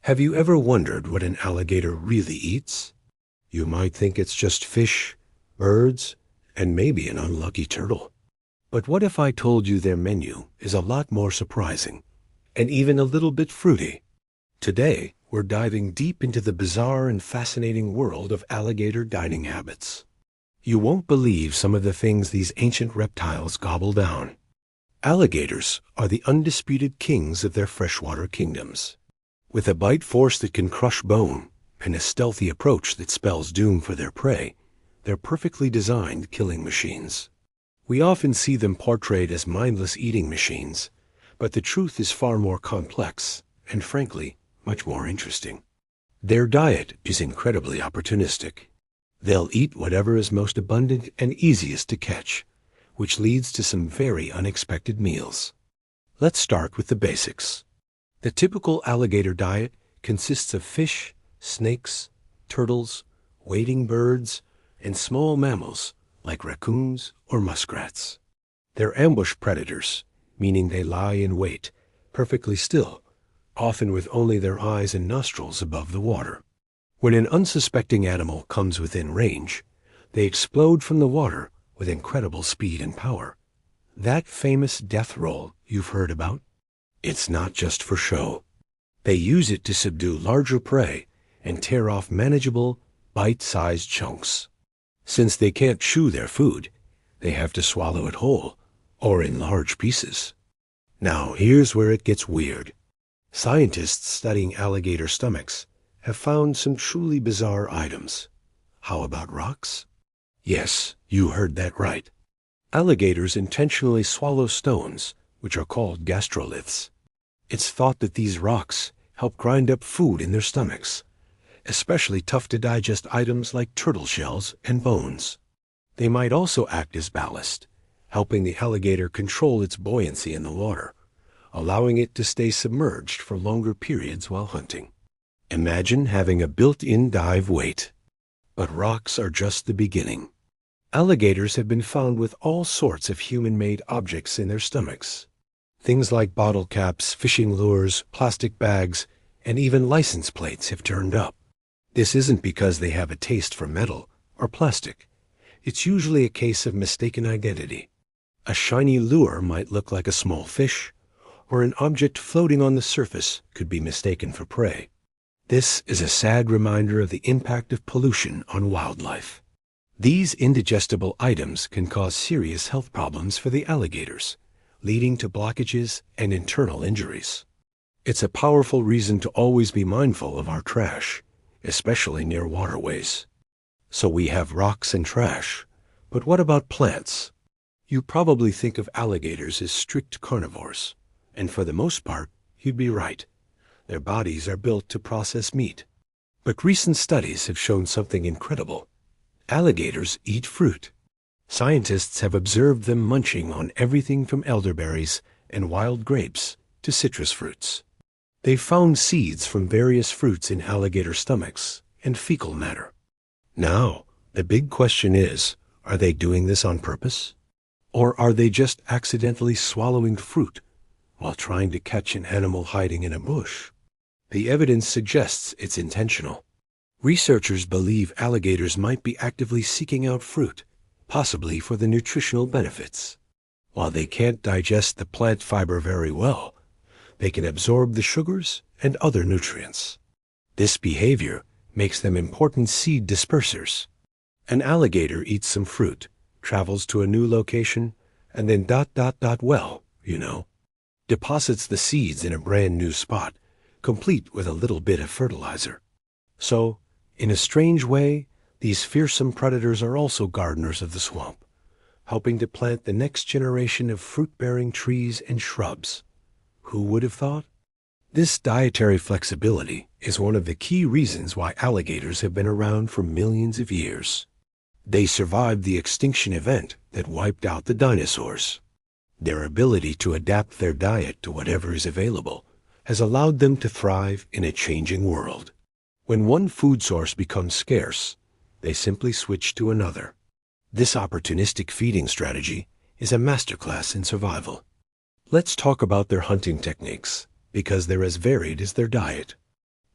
Have you ever wondered what an alligator really eats? You might think it's just fish, birds, and maybe an unlucky turtle. But what if I told you their menu is a lot more surprising, and even a little bit fruity? Today, we're diving deep into the bizarre and fascinating world of alligator dining habits. You won't believe some of the things these ancient reptiles gobble down. Alligators are the undisputed kings of their freshwater kingdoms. With a bite force that can crush bone and a stealthy approach that spells doom for their prey, they're perfectly designed killing machines. We often see them portrayed as mindless eating machines, but the truth is far more complex and, frankly, much more interesting. Their diet is incredibly opportunistic. They'll eat whatever is most abundant and easiest to catch, which leads to some very unexpected meals. Let's start with the basics. The typical alligator diet consists of fish, snakes, turtles, wading birds, and small mammals like raccoons or muskrats. They're ambush predators, meaning they lie in wait, perfectly still, often with only their eyes and nostrils above the water. When an unsuspecting animal comes within range, they explode from the water with incredible speed and power. That famous death roll you've heard about? It's not just for show. They use it to subdue larger prey and tear off manageable, bite-sized chunks. Since they can't chew their food, they have to swallow it whole, or in large pieces. Now, here's where it gets weird. Scientists studying alligator stomachs have found some truly bizarre items. How about rocks? Yes, you heard that right. Alligators intentionally swallow stones, which are called gastroliths. It's thought that these rocks help grind up food in their stomachs, especially tough-to-digest items like turtle shells and bones. They might also act as ballast, helping the alligator control its buoyancy in the water, allowing it to stay submerged for longer periods while hunting. Imagine having a built-in dive weight. But rocks are just the beginning. Alligators have been found with all sorts of human-made objects in their stomachs. Things like bottle caps, fishing lures, plastic bags, and even license plates have turned up. This isn't because they have a taste for metal or plastic. It's usually a case of mistaken identity. A shiny lure might look like a small fish, or an object floating on the surface could be mistaken for prey. This is a sad reminder of the impact of pollution on wildlife. These indigestible items can cause serious health problems for the alligators, leading to blockages and internal injuries. It's a powerful reason to always be mindful of our trash, especially near waterways. So we have rocks and trash, but what about plants? You probably think of alligators as strict carnivores, and for the most part, you'd be right. Their bodies are built to process meat. But recent studies have shown something incredible. Alligators eat fruit. Scientists have observed them munching on everything from elderberries and wild grapes to citrus fruits. They've found seeds from various fruits in alligator stomachs and fecal matter. Now, the big question is, are they doing this on purpose? Or are they just accidentally swallowing fruit while trying to catch an animal hiding in a bush? The evidence suggests it's intentional. Researchers believe alligators might be actively seeking out fruit, possibly for the nutritional benefits. While they can't digest the plant fiber very well, they can absorb the sugars and other nutrients. This behavior makes them important seed dispersers. An alligator eats some fruit, travels to a new location, and then deposits the seeds in a brand new spot, complete with a little bit of fertilizer. So, in a strange way, these fearsome predators are also gardeners of the swamp, helping to plant the next generation of fruit-bearing trees and shrubs. Who would have thought? This dietary flexibility is one of the key reasons why alligators have been around for millions of years. They survived the extinction event that wiped out the dinosaurs. Their ability to adapt their diet to whatever is available has allowed them to thrive in a changing world. When one food source becomes scarce, they simply switch to another. This opportunistic feeding strategy is a masterclass in survival. Let's talk about their hunting techniques, because they're as varied as their diet.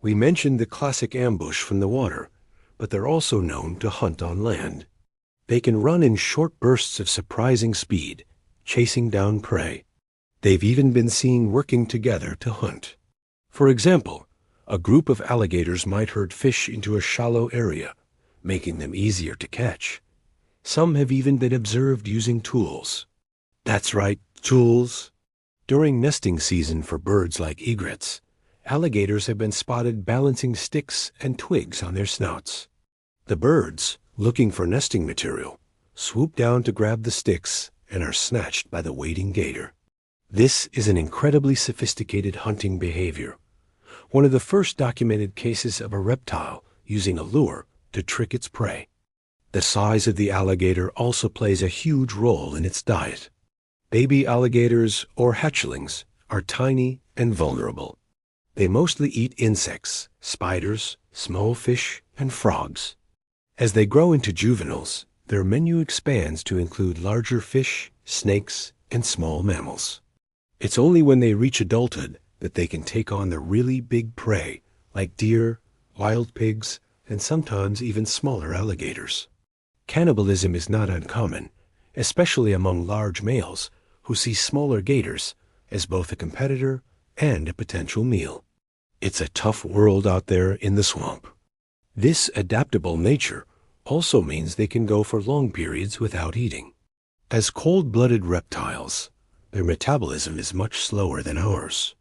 We mentioned the classic ambush from the water, but they're also known to hunt on land. They can run in short bursts of surprising speed, chasing down prey. They've even been seen working together to hunt. For example, a group of alligators might herd fish into a shallow area, making them easier to catch. Some have even been observed using tools. That's right, tools. During nesting season for birds like egrets, alligators have been spotted balancing sticks and twigs on their snouts. The birds, looking for nesting material, swoop down to grab the sticks and are snatched by the waiting gator. This is an incredibly sophisticated hunting behavior, one of the first documented cases of a reptile using a lure to trick its prey. The size of the alligator also plays a huge role in its diet. Baby alligators, or hatchlings, are tiny and vulnerable. They mostly eat insects, spiders, small fish, and frogs. As they grow into juveniles, their menu expands to include larger fish, snakes, and small mammals. It's only when they reach adulthood that they can take on the really big prey, like deer, wild pigs, and sometimes even smaller alligators. Cannibalism is not uncommon, especially among large males who see smaller gators as both a competitor and a potential meal. It's a tough world out there in the swamp. This adaptable nature also means they can go for long periods without eating. As cold-blooded reptiles, their metabolism is much slower than ours.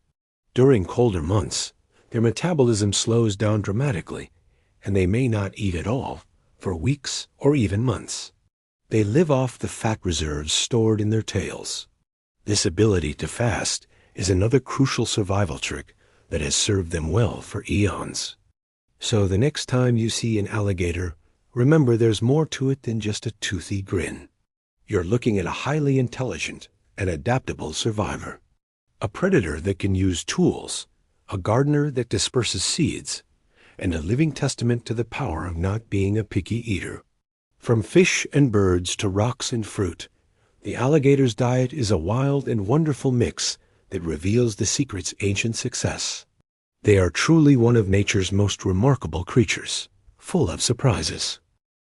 During colder months, their metabolism slows down dramatically, and they may not eat at all for weeks or even months. They live off the fat reserves stored in their tails. This ability to fast is another crucial survival trick that has served them well for eons. So the next time you see an alligator, remember there's more to it than just a toothy grin. You're looking at a highly intelligent and adaptable survivor. A predator that can use tools, a gardener that disperses seeds, and a living testament to the power of not being a picky eater. From fish and birds to rocks and fruit, the alligator's diet is a wild and wonderful mix that reveals the secret's ancient success. They are truly one of nature's most remarkable creatures, full of surprises.